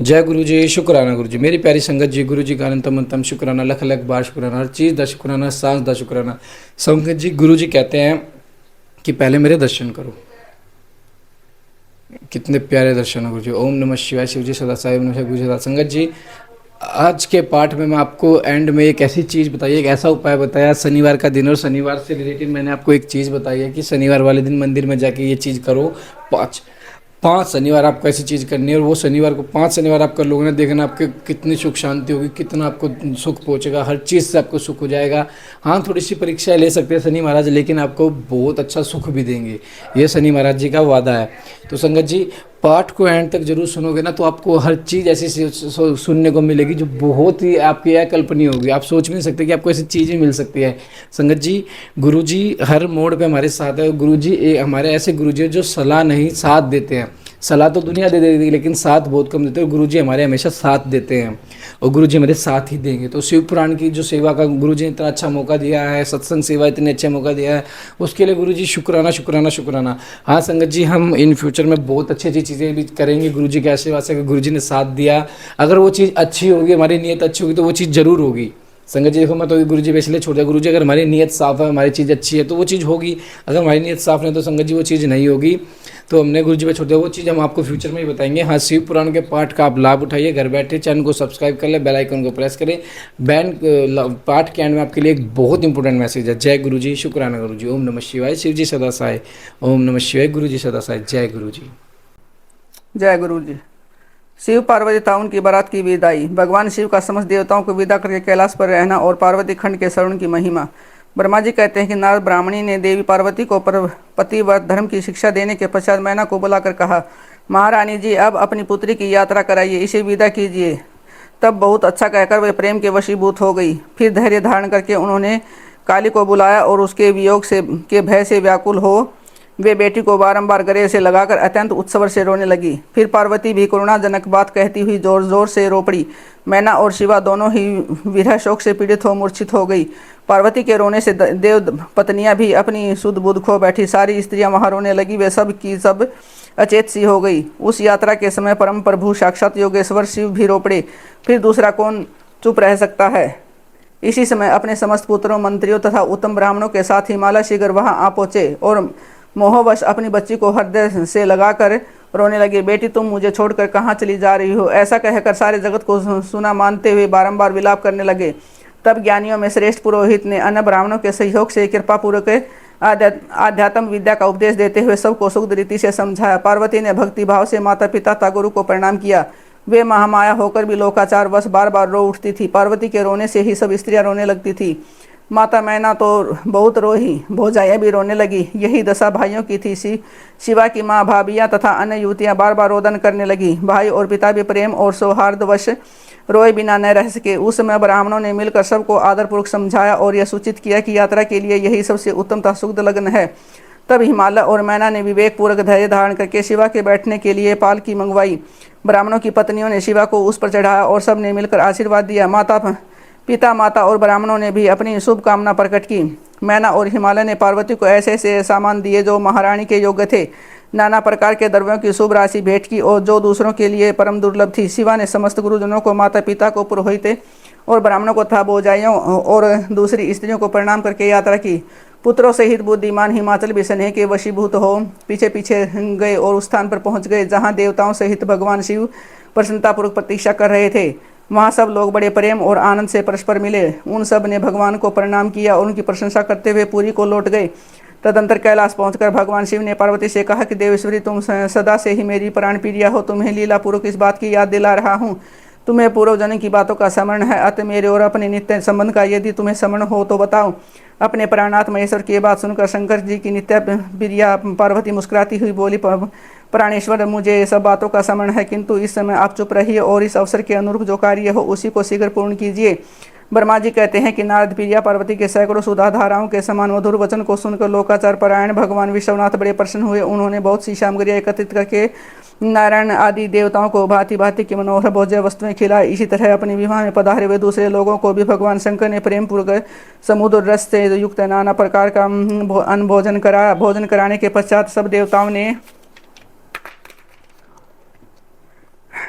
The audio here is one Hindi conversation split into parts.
जय गुरु जी, शुक्राना गुरु जी। मेरी प्यारी संगत जी, गुरु जी का अनंतम अंतम शुक्राना, लख लख बार शुक्राना, हर चीज़ दा शुक्राना, सांस दा शुक्राना। संगत जी, गुरु जी कहते हैं कि पहले मेरे दर्शन करो। कितने प्यारे दर्शन है गुरु जी। ओम नमः शिवाय, शिव जी सदा साहिब नमः गुरु जी सदा। संगत जी, आज के पाठ में मैं आपको एंड में एक ऐसी चीज़ बताई, एक ऐसा उपाय बताया। शनिवार का दिन और शनिवार से रिलेटेड मैंने आपको एक चीज़ बताई है कि शनिवार वाले दिन मंदिर में जाके ये चीज़ करो। पाँच पाँच शनिवार आपको ऐसी चीज़ करनी है, और वो शनिवार को 5 शनिवार आप कर लोगे ना, देखना आपके कितनी सुख शांति होगी, कितना आपको सुख पहुंचेगा, हर चीज़ से आपको सुख हो जाएगा। हाँ, थोड़ी सी परीक्षा ले सकते हैं शनि महाराज, लेकिन आपको बहुत अच्छा सुख भी देंगे, ये शनि महाराज जी का वादा है। तो संगत जी, पाठ को एंड तक जरूर सुनोगे ना, तो आपको हर चीज़ ऐसी सुनने को मिलेगी जो बहुत ही आपकी अकल्पनीय होगी। आप सोच भी नहीं सकते कि आपको ऐसी चीज़ें मिल सकती है। संगत जी, गुरु जी हर मोड़ पे हमारे साथ है। गुरु जी हमारे ऐसे गुरु जी जो सलाह नहीं, साथ देते हैं। सलाह तो दुनिया दे देती है, लेकिन साथ बहुत कम देते हैं। गुरु जी हमारे हमेशा साथ देते हैं, और गुरु जी हमारे साथ ही देंगे। तो शिव पुराण की जो सेवा का गुरु जी ने इतना अच्छा मौका दिया है, सत्संग सेवा इतने अच्छे मौका दिया है, उसके लिए गुरु जी शुक्राना शुक्राना शुक्राना। हाँ संगत जी, हम इन फ्यूचर में बहुत अच्छी अच्छी चीज़ें भी करेंगे गुरु जी के आशीर्वाद से। गुरु जी ने साथ दिया, अगर वो चीज़ अच्छी होगी, हमारी नीयत अच्छी होगी, तो वो चीज़ जरूर होगी। संगत जी देखो, मैं तो गुरु जी पे इसलिए छोड़ दिया। गुरु जी अगर हमारी नीयत साफ है, हमारी चीज़ अच्छी है, तो वो चीज़ होगी। अगर हमारी नीयत साफ नहीं, तो संगत जी वो चीज़ नहीं होगी। तो हमने गुरु जी पे छोड़ दिया। वो चीज़ हम आपको फ्यूचर में ही बताएंगे। हाँ, शिव पुराण के पाठ का आप लाभ उठाइए, घर बैठे चैनल को सब्सक्राइब कर ले, बेल आइकन को प्रेस करें। पाठ के एंड में आपके लिए एक बहुत इंपॉर्टेंट मैसेज है। जय गुरु जी, शुक्राना गुरु जी। ओम नमः शिवाय, शिव जी सदा सहाय। ओम नमः शिवाय, गुरु जी सदा सहाय। जय गुरु जी। जय गुरु जी। शिव पार्वती ताउन की बारात की विदाई। भगवान शिव का समस्त देवताओं को विदा करके कैलाश पर रहना और पार्वती खंड के शरण की महिमा। ब्रह्मा जी कहते हैं कि नारद ब्राह्मणी ने देवी पार्वती को पतिव्रत धर्म की शिक्षा देने के पश्चात मैना को बुलाकर कहा, महारानी जी अब अपनी पुत्री की यात्रा कराइए, इसे विदा कीजिए। तब बहुत अच्छा कहकर वे प्रेम के वशीभूत हो गई। फिर धैर्य धारण करके उन्होंने काली को बुलाया और उसके वियोग से के भय से व्याकुल हो वे बेटी को बारंबार गले से लगाकर अत्यंत उत्सव से रोने लगी। फिर पार्वती भी करुणाजनक बात कहती हुई जोर जोर से रो पड़ी। मैना और शिवा दोनों ही विरह शोक से पीड़ित हो मूर्छित हो गई। पार्वती के रोने से देव पत्नियां भी अपनी सुध बुध खो बैठी। सारी स्त्रियां वहां रोने लगी, वे सब की सब अचेत सी हो गई। उस यात्रा के समय परम प्रभु साक्षात योगेश्वर शिव भी रो पड़े। फिर दूसरा कौन चुप रह सकता है। इसी समय अपने समस्त पुत्रों, मंत्रियों तथा उत्तम ब्राह्मणों के साथ हिमालय शिखर वहां आ पहुंचे और मोहवश अपनी बच्ची को हृदय से लगाकर रोने लगे। बेटी तुम मुझे छोड़कर कहाँ चली जा रही हो। ऐसा कहकर सारे जगत को सुना मानते हुए बारंबार विलाप करने लगे। तब ज्ञानियों में श्रेष्ठ पुरोहित ने अन्य ब्राह्मणों के सहयोग से कृपापूर्वक आध्यात्म विद्या का उपदेश देते हुए सबको सुख रीति से समझाया। पार्वती ने भक्ति भाव से माता पिता तथा गुरु को प्रणाम किया। वे महामाया होकर भी लोकाचार वश बार बार रो उठती थी। पार्वती के रोने से ही सब स्त्रियां रोने लगती थी। माता मैना तो बहुत रोही, भोजाइयाँ भी रोने लगी। यही दशा भाइयों की थी। शिवा की माँ, भाभियाँ तथा अन्य युवतियाँ बार बार रोदन करने लगी। भाई और पिता भी प्रेम और सौहार्दवश रोए बिना न रह सके। उस समय ब्राह्मणों ने मिलकर सबको आदरपूर्वक समझाया और यह सूचित किया कि यात्रा के लिए यही सबसे उत्तम तथा सुखद लग्न है। तब हिमालय और मैना ने विवेकपूर्वक धैर्य धारण करके शिवा के बैठने के लिए पालकी मंगवाई। ब्राह्मणों की पत्नियों ने शिवा को उस पर चढ़ाया और सब ने मिलकर आशीर्वाद दिया। पिता माता और ब्राह्मणों ने भी अपनी शुभकामना प्रकट की। मैना और हिमालय ने पार्वती को ऐसे ऐसे सामान दिए जो महारानी के योग्य थे। नाना प्रकार के द्रव्यों की शुभ राशि भेंट की और जो दूसरों के लिए परम दुर्लभ थी। शिवा ने समस्त गुरुजनों को, माता पिता को, पुरोहित और ब्राह्मणों को तथा भोजाइयों और दूसरी स्त्रियों को प्रणाम करके यात्रा की। पुत्रों सहित बुद्धिमान हिमाचल भी स्नेह के वशीभूत हो पीछे पीछे गए और उस स्थान पर पहुंच गए जहां देवताओं सहित भगवान शिव प्रसन्नतापूर्वक प्रतीक्षा कर रहे थे। वहाँ सब लोग बड़े प्रेम और आनंद से परस्पर मिले। उन सब ने भगवान को प्रणाम किया और उनकी प्रशंसा करते हुए पुरी को लौट गए। तदंतर कैलाश पहुंचकर भगवान शिव ने पार्वती से कहा कि देवेश्वरी, तुम सदा से ही मेरी प्राण प्रिया हो। तुम्हें लीला पूर्वक इस बात की याद दिला रहा हूँ। तुम्हें पूर्वजनों की बातों का स्मरण है, अतः मेरे और अपने नित्य संबंध का यदि तुम्हें स्मरण हो तो बताओ। अपने प्राणात्म महेश्वर की बात सुनकर शंकर जी की नित्य प्रिया पार्वती मुस्कुराती हुई बोली, प्राणेश्वर, मुझे सब बातों का स्मरण है, किंतु इस समय आप चुप रहिए और इस अवसर के अनुरूप जो कार्य हो उसी को शीघ्र पूर्ण कीजिए। ब्रह्मा जी कहते हैं कि नारद प्रिया पार्वती के सैकड़ों सुधा धाराओं के समान मधुर वचन को सुनकर लोकाचार परायण भगवान विश्वनाथ बड़े प्रसन्न हुए। उन्होंने बहुत सी सामग्रियाँ एकत्रित करके नारायण आदि देवताओं को भांति भांति की मनोहर भोज्य वस्तुएं खिलाई। इसी तरह अपने विवाह में पधारे हुए दूसरे लोगों को भी भगवान शंकर ने प्रेम पूर्वक समुद्र रस से युक्त नाना प्रकार का अन्न भोजन कराया। भोजन कराने के पश्चात सब देवताओं ने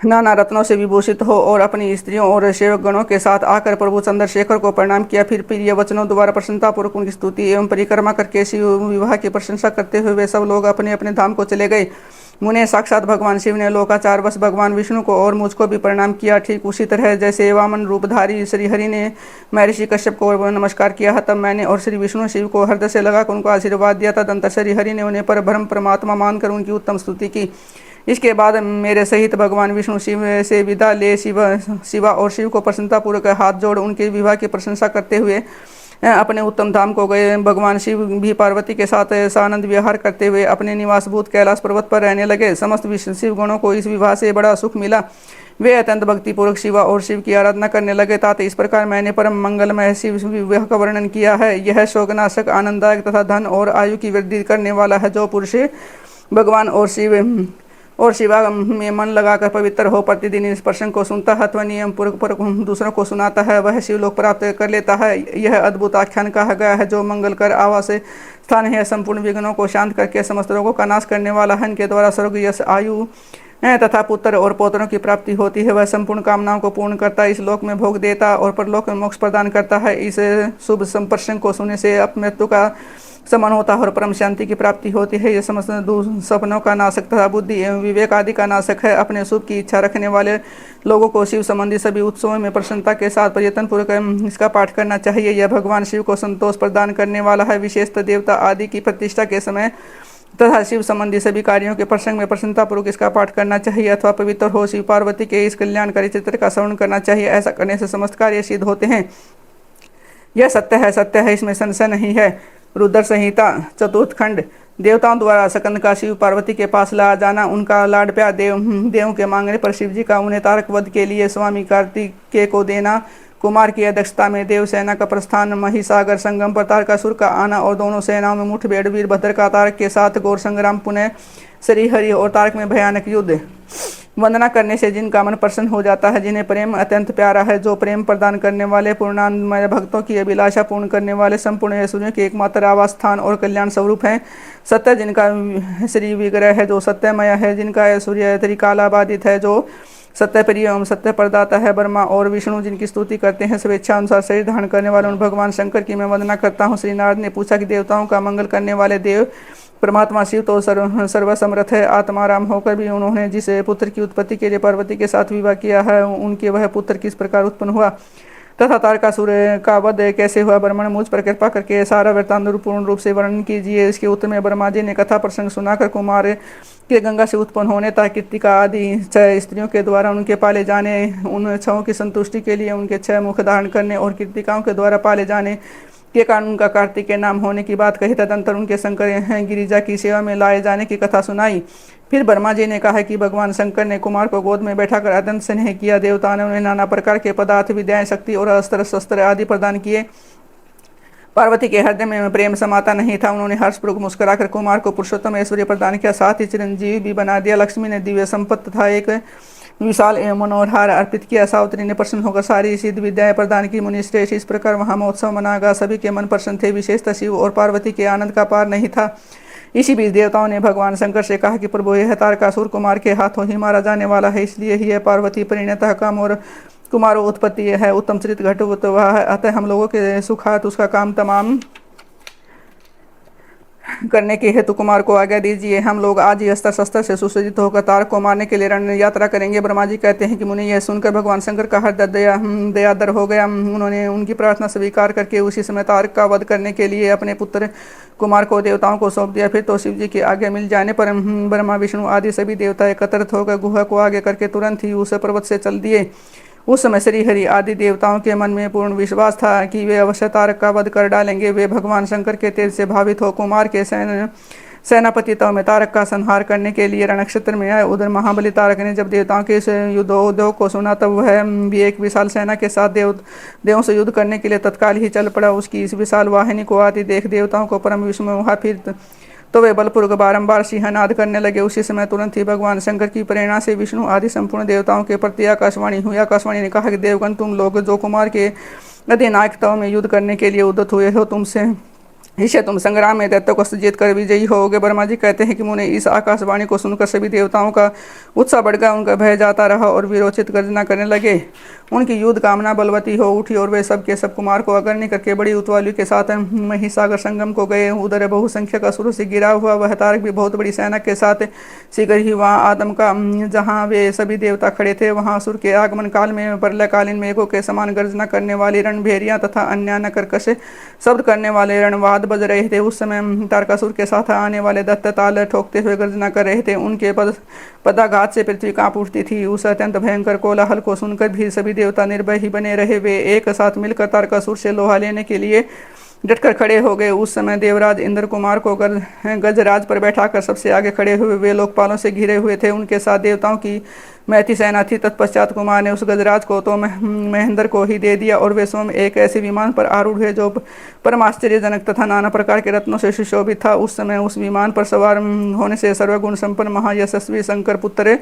नाना रत्नों से विभूषित हो और अपनी स्त्रियों और सेवक गणों के साथ आकर प्रभु चंद्रशेखर को प्रणाम किया। फिर प्रिय वचनों द्वारा प्रसन्नतापूर्वक उनकी स्तुति एवं परिक्रमा करके शिव विवाह की प्रशंसा करते हुए वे सब लोग अपने अपने धाम को चले गए। मुने साक्षात भगवान शिव ने लोकाचार वश भगवान विष्णु को और मुझको भी प्रणाम किया। ठीक उसी तरह जैसे वामन रूपधारी श्री हरि ने महर्षि कश्यप को नमस्कार किया था, तब मैंने और श्री विष्णु शिव को हृदय से लगाकर उनको आशीर्वाद दिया। तदंतर श्री हरि ने उन्हें पर ब्रह्म परमात्मा मानकर उनकी उत्तम स्तुति की। इसके बाद मेरे सहित भगवान विष्णु शिव से विदा ले शिवा और शिव को प्रसन्नतापूर्वक हाथ जोड़ उनके विवाह की प्रशंसा करते हुए अपने उत्तम धाम को गए। भगवान शिव भी पार्वती के साथ सानंद विहार करते हुए अपने निवासभूत कैलाश पर्वत पर रहने लगे। समस्त शिव गणों को इस विवाह से बड़ा सुख मिला। वे अत्यंत भक्तिपूर्वक शिवा और शिव की आराधना करने लगे। तात इस प्रकार मैंने परम मंगलमय शिव विवाह का वर्णन किया है। यह शोकनाशक, आनंददायक तथा धन और आयु की वृद्धि करने वाला है। जो पुरुष भगवान और शिवा में मन लगाकर पवित्र हो प्रतिदिन इस प्रसंग को सुनता है अथवा नियम पूर्वक दूसरों को सुनाता है, वह शिवलोक प्राप्त कर लेता है। यह अद्भुत आख्यान कहा गया है जो मंगलकर आवास स्थान है, संपूर्ण विघ्नों को शांत करके समस्त रोगों का नाश करने वाला है। इनके द्वारा स्वर्ग, यश, आयु तथा पुत्र और पौत्रों की प्राप्ति होती है। वह संपूर्ण कामनाओं को पूर्ण करता, इस लोक में भोग देता और परलोक में मोक्ष प्रदान करता है। इस शुभ संप्रसंग को सुनने से अपमृत्यु का समान होता है और परम शांति की प्राप्ति होती है। यह समस्त सपनों का नाशक तथा बुद्धि एवं विवेक आदि का नाशक है। अपने शुभ की इच्छा रखने वाले लोगों को शिव संबंधी सभी उत्सवों में प्रसन्नता के साथ प्रयत्न पूर्वक इसका पाठ करना चाहिए। यह भगवान शिव को संतोष प्रदान करने वाला है। विशेषतः देवता आदि की प्रतिष्ठा के समय तथा शिव संबंधी सभी कार्यों के प्रसंग में प्रसन्नतापूर्वक इसका पाठ करना चाहिए अथवा पवित्र हो शिव पार्वती के इस कल्याणकारी चित्र का श्रवण करना चाहिए। ऐसा करने से समस्त कार्य सिद्ध होते हैं। यह सत्य है, इसमें संशय नहीं है। रुद्र संहिता चतुर्थ खंड। देवताओं द्वारा सकंद का शिव पार्वती के पास ला जाना, उनका लाड प्यार देवों के मांगने पर शिव जी का उन्हें तारक वध के लिए स्वामी कार्तिकेय को देना, कुमार की अध्यक्षता में देव सेना का प्रस्थान, महिसागर संगम पर तारकासुर का आना और दोनों सेनाओं में मुठभेड़, वीरभद्र का तारक के साथ घोर संग्राम, पुनः श्री हरि और तारक में भयानक युद्ध। वंदना करने से जिनका मन प्रसन्न हो जाता है, जिन्हें प्रेम अत्यंत प्यारा है, जो प्रेम प्रदान करने वाले, पूर्णानंदमय भक्तों की अभिलाषा पूर्ण करने वाले, संपूर्ण ऐश्वर्यों के एकमात्र आवास स्थान और कल्याण स्वरूप हैं। सत्य जिनका श्री विग्रह है, जो सत्यमय है, जिनका ऐश्वर्य त्रिकालाबादित है, जो सत्य प्रिय एवं सत्य प्रदाता है। ब्रह्मा और विष्णु जिनकी स्तुति करते हैं, स्वेच्छा अनुसार शरीर धारण करने वाले उन भगवान शंकर की मैं वंदना करता हूँ। श्री नारद ने पूछा कि देवताओं का मंगल करने वाले देव परमात्मा शिव तो सर्वसमर्थ है। आत्माराम होकर भी उन्होंने जिस पुत्र की उत्पत्ति के लिए पार्वती के साथ विवाह किया है, उनके वह पुत्र किस प्रकार उत्पन्न हुआ तथा तारकासुर का वध कैसे हुआ, ब्रह्मण मुझ पर कृपा करके सारा वृत्तांत पूर्ण रूप से वर्णन कीजिए। इसके उत्तर में ब्रह्मा जी ने कथा प्रसंग सुनाकर कुमार के गंगा से उत्पन्न होने तथा कृतिका आदि 6 स्त्रियों के द्वारा उनके पाले जाने, उन 6 की संतुष्टि के लिए उनके 6 मुख धारण करने और कृतिकाओं के द्वारा पाले जाने के कारण उनका कार्तिक के नाम होने की बात कही। तदंतर उनके शंकर गिरिजा की सेवा में लाए जाने की कथा सुनाई। फिर ब्रह्मा जी ने कहा कि भगवान शंकर ने कुमार को गोद में बैठाकर अत्यंत स्नेह किया। देवताओं ने उन्हें नाना प्रकार के पदार्थ, विद्याएं, शक्ति और अस्त्र शस्त्र आदि प्रदान किए। पार्वती के हृदय में प्रेम समाता नहीं था। उन्होंने हर्षपूर्वक मुस्कुराकर कुमार को पुरुषोत्तम ऐश्वर्य प्रदान किया, साथ ही चिरंजीवी भी बना दिया। लक्ष्मी ने दिव्य संपत्ति तथा एक विशाल एवं मनोहर अर्पित किया। सावित्री ने प्रसन्न होकर सारी सिद्ध विद्याएं प्रदान की। मुनि श्रेष्ठ इस प्रकार वहां महोत्सव मना गया। सभी के मन प्रसन्न थे। विशेषतः शिव और पार्वती के आनंद का पार नहीं था। इसी बीच देवताओं ने भगवान शंकर से कहा कि प्रभु, यह तारकासुर कुमार के हाथों ही मारा जाने वाला है, इसलिए ही यह पार्वती परिणतः काम और कुमार उत्पत्ति है, उत्तम चरित घटवत वह है। अतः हम लोगों के सुखात उसका काम तमाम करने के हेतु कुमार को आज्ञा दीजिए। हम लोग आज ही अस्त्र शस्त्र से सुसज्जित होकर तारक को मारने के लिए रण यात्रा करेंगे। ब्रह्मा जी कहते हैं कि मुनि, यह सुनकर भगवान शंकर का हृदय दयादर हो गया। उन्होंने उनकी प्रार्थना स्वीकार करके उसी समय तारक का वध करने के लिए अपने पुत्र कुमार को देवताओं को सौंप दिया। फिर तो शिव जी की आज्ञा मिल जाने पर ब्रह्मा, विष्णु आदि सभी देवता एकत्रित होकर गुहा को आगे करके तुरंत ही उस पर्वत से चल दिए। उस समय श्री हरि आदि देवताओं के मन में पूर्ण विश्वास था कि वे अवश्य तारक का वध कर डालेंगे। वे भगवान शंकर के तेज से भावित हो कुमार के सेनापति तव में तारक का संहार करने के लिए रणक्षेत्र में आए। उधर महाबली तारक ने जब देवताओं के इस युद्धोद्योग को सुना, तब वह भी एक विशाल सेना के साथ देवों से युद्ध करने के लिए तत्काल ही चल पड़ा। उसकी इस विशाल वाहिनी को आदि देख देवताओं को परम विस्मय हुआ। फिर तो वे बलपूर्वक बारंबार सिंहनाद करने लगे। उसी समय तुरंत ही भगवान शंकर की प्रेरणा से विष्णु आदि संपूर्ण देवताओं के प्रति आकाशवाणी हुई। आकाशवाणी ने कहा कि देवगण, तुम लोग जो कुमार के अधिनायकताओं में युद्ध करने के लिए उद्यत हुए हो, इसे तुम संग्राम में दैत्यों को जीत कर विजयी होगे। ब्रह्मा जी कहते हैं कि मुने इस आकाशवाणी को सुनकर सभी देवताओं का उत्साह बढ़ गया, उनका भय जाता रहा और वीरोचित गर्जना करने लगे। उनकी युद्ध कामना बलवती हो उठी और वे सब के सब कुमार को अग्रणी करके बड़ी उतवाली के साथ महिसागर संगम को गए। उधर बहुसंख्यक असुरों से गिरा हुआ वह तारक भी बहुत बड़ी सेना के साथ शीघ्र ही वहाँ आदम का जहाँ वे सभी देवता खड़े थे वहाँ असुर के आगमन काल में प्रलयकालीन मेघों के समान गर्जना करने वाली रणभेरियां तथा अन्य कर्कश शब्द करने वाले रणवाद बज रहे थे। उस समय तारकासुर के साथ आने वाले दत्त ताल ठोकते हुए गर्जना कर रहे थे। उनके पदाघात से पृथ्वी कांप उठती थी। उस अत्यंत भयंकर कोलाहल को सुनकर भी सभी देवता निर्भय ही बने रहे। वे एक साथ मिलकर तारकासुर से लोहा लेने के लिए डटकर खड़े हो गए। उस समय देवराज इंद्र कुमार को गजराज पर बैठाकर सबसे आगे खड़े हुए वे लोकपालों से घिरे हुए थे। उनके साथ देवताओं की मैथी सेना थी। तत्पश्चात कुमार ने उस गजराज को तो महेंद्र को ही दे दिया और वे स्वयं एक ऐसे विमान पर आरूढ़ हुए जो परम आश्चर्यजनक तथा नाना प्रकार के रत्नों से सुशोभित था। उस समय उस विमान पर सवार होने से सर्वगुण संपन्न महायशस्वी शंकर पुत्र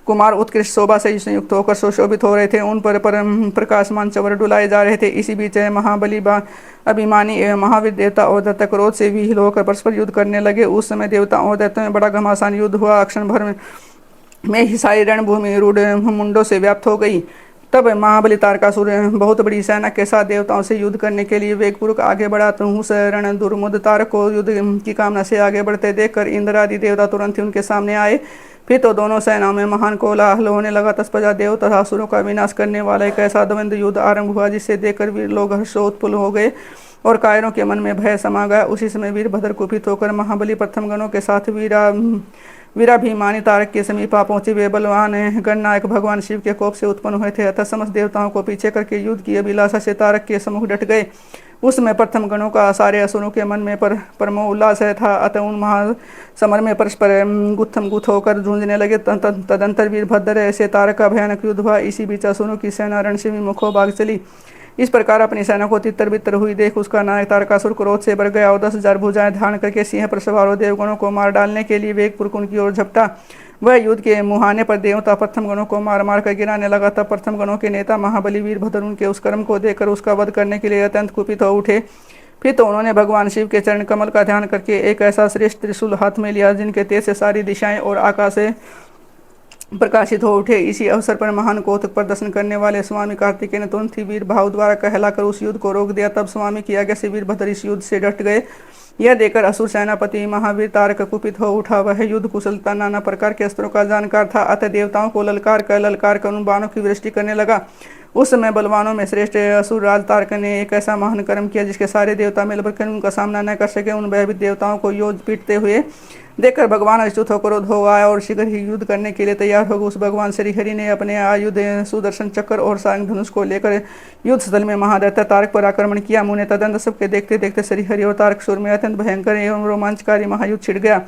कुमार उत्कृष्ट शोभा से संयुक्त होकर सुशोभित हो रहे थे। उन पर परम प्रकाशमान चवर डुलाए जा रहे थे। इसी बीच महाबली अभिमानी एवं महावीर देवता और दैत्य क्रोध से विहीन होकर परस्पर युद्ध करने लगे। उस समय देवता और दैत्यों में बड़ा घमासान युद्ध हुआ। क्षण भर में ही सारी रणभूमि रूढ़ मुंडों से व्याप्त हो गई। तब महाबली तारकासुर बहुत बड़ी सेना के साथ देवताओं से युद्ध करने के लिए वेगपूर्वक आगे बढ़ा। तो उस रण दुर्मुद तारक को युद्ध की कामना से आगे बढ़ते देखकर इंद्र आदि देवता तुरंत ही उनके सामने आए। फिर तो दोनों सेनाओं में महान कोलाहल होने लगा। तत्पश्चात देव तथा असुरों का विनाश करने वाला एक ऐसा द्वंद्व युद्ध आरंभ हुआ जिसे देखकर वीर लोग हर्षोत्फुल्ल हो गए और कायरों के मन में भय समा गया। उसी समय वीरभद्र कुपित होकर महाबली प्रथम गणों के साथ वीराभिमानी तारक के समीप आ पहुंचे। वे बलवान गणनायक भगवान शिव के कोप से उत्पन्न हुए थे। अतः समस्त देवताओं को पीछे करके युद्ध की अभिलाषा से तारक के सम्मुख डट गए। उस समय प्रथम गणों का सारे असुरों के मन में परमो उल्लास था। अतः उन महासमर में परस्पर गुत्थम गुत्थ होकर जूझने लगे। तदंतर वीरभद्र से तारक का भयानक युद्ध हुआ। इसी बीच असुरों की सेना रण से विमुख हो भाग चली। इस प्रकार अपनी सेना को तितर बितर हुई देख उसका नायक तारकासुर क्रोध से भर गया और 10,000 भुजाएं धारण करके सिंह पर सवार देवगणों को मार डालने के लिए वेगपूर्वक उनकी ओर झपटा। वह युद्ध के मुहाने पर देवता प्रथम गणों को मार मार कर गिराने लगा। तब प्रथम गणों के नेता महाबली वीरभद्र उनके उस कर्म को देखकर उसका वध करने के लिए अत्यंत कुपित हो उठे। फिर तो उन्होंने भगवान शिव के चरण कमल का ध्यान करके एक ऐसा श्रेष्ठ त्रिशूल हाथ में लिया जिनके तेज से सारी दिशाएं और आकाश से प्रकाशित हो उठे। इसी अवसर पर महान कौतुक प्रदर्शन करने वाले स्वामी कार्तिकेय ने तुरंत ही वीर भाव द्वारा कहलाकर उस युद्ध को रोक दिया। तब स्वामी की आज्ञा से वीरभद्र इस युद्ध से डट गए। यह देखकर असुर सेनापति महावीर तारक कुपित हो उठा। वह युद्ध कुशलता नाना प्रकार के अस्त्रों का जानकार था। अतः देवताओं को ललकार कर उन बाणों की वृष्टि करने लगा। उस समय बलवानों में श्रेष्ठ असुर राज तारक ने एक ऐसा महान कर्म किया जिसके सारे देवता मिलकर उनका सामना न कर सके। उन भयभीत देवताओं को योद्ध पीटते हुए देखकर भगवान अच्युत होकर क्रोध हो आया और शीघ्र ही युद्ध करने के लिए तैयार हो गए। उस भगवान श्रीहरि ने अपने आयुध सुदर्शन चक्र और सारंग धनुष को लेकर युद्ध स्थल में महादैत्य तारक पर आक्रमण किया। मुने तदंत सबके देखते देखते श्रीहरि और तारकासुर में अत्यंत भयंकर एवं रोमांचकारी महायुद्ध छिड़ गया।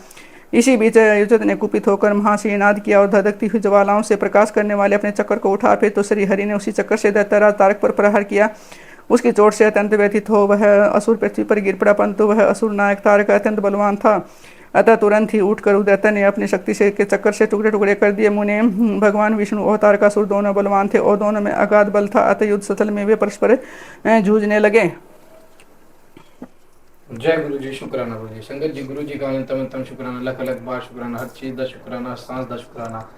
इसी बीच युजत ने कुपित होकर महासिंहनाद किया और धधकती हुई ज्वालाओं से प्रकाश करने वाले अपने चक्र को उठा। फिर तो श्रीहरि ने उसी चक्र से दैत्यराज तारक पर प्रहार किया। उसकी चोट से अत्यंत व्यथित हो वह असुर पृथ्वी पर गिर पड़ा, परंतु वह असुर नायक तारक अत्यंत बलवान था। अतः तुरंत ही उठकर उस दैत्य ने अपनी शक्ति से के चक्कर से टुकड़े टुकड़े कर दिए। मुने भगवान विष्णु और तारकासुर दोनों बलवान थे और दोनों में अगाध बल था। अतः युद्ध स्थल में वे परस्पर जूझने लगे। जय गुरु जी, शुक्राना गुरु जी। संगत जी, गुरु जी का अनंतम शुक्राना, लख लख बार शुक्राना, हर चीज़ का शुक्राना, सांस का शुक्राना।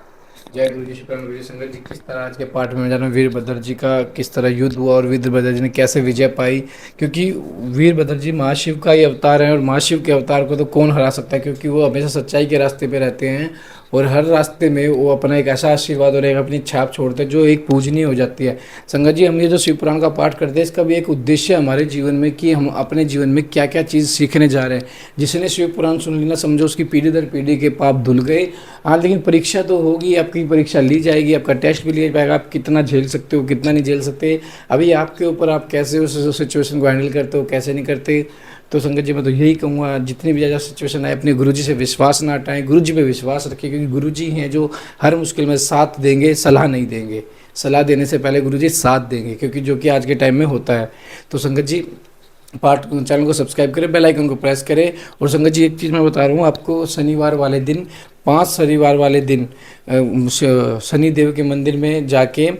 जय गुरु जी, शुक्राना गुरु जी। संगत जी, किस तरह आज के पाठ में जाना वीरभद्र जी का किस तरह युद्ध हुआ और वीरभद्र जी ने कैसे विजय पाई, क्योंकि वीरभद्र जी महाशिव का ही अवतार है और महाशिव के अवतार को तो कौन हरा सकता है, क्योंकि वो हमेशा सच्चाई के रास्ते पे रहते हैं और हर रास्ते में वो अपना एक ऐसा आशीर्वाद और एक अपनी छाप छोड़ते हैं जो एक पूजनीय हो जाती है। संगत जी, हम ये जो शिव पुराण का पाठ करते हैं इसका भी एक उद्देश्य हमारे जीवन में कि हम अपने जीवन में क्या क्या चीज़ सीखने जा रहे हैं। जिसने शिव पुराण सुन ली ना, समझो उसकी पीढ़ी दर पीढ़ी के पाप धुल गए। हाँ, लेकिन परीक्षा तो होगी, आपकी परीक्षा ली जाएगी, आपका टेस्ट भी लिया जाएगा, आप कितना झेल सकते हो कितना नहीं झेल सकते, अभी आपके ऊपर, आप कैसे उस सिचुएशन को हैंडल करते हो कैसे नहीं करते। तो संगत जी, मैं तो यही कहूँगा, जितनी भी ज़्यादा सिचुएशन आए अपने गुरुजी से विश्वास ना हटाएं, गुरुजी पे विश्वास रखें, क्योंकि गुरुजी हैं जो हर मुश्किल में साथ देंगे, सलाह नहीं देंगे। सलाह देने से पहले गुरुजी साथ देंगे, क्योंकि जो कि आज के टाइम में होता है। तो संगत जी, चैनल को सब्सक्राइब करें, बेल आइकन को प्रेस करें। और संगत जी, एक चीज़ मैं बता रहा हूँ आपको, शनिवार वाले दिन 5 शनिवार वाले दिन शनिदेव के मंदिर में जाके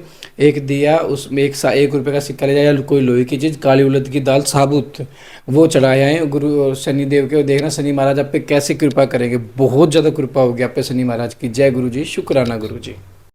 एक दिया, उसमें 1 रुपये का सिक्का ले जाए या कोई लोहे की चीज़, काली उड़द की दाल साबुत, वो चढ़ाए आए गुरु और शनि देव के। और देखना शनि महाराज आप पे कैसे कृपा करेंगे, बहुत ज़्यादा कृपा होगी आप पे शनि महाराज की। जय गुरु जी, शुक्राना गुरु जी।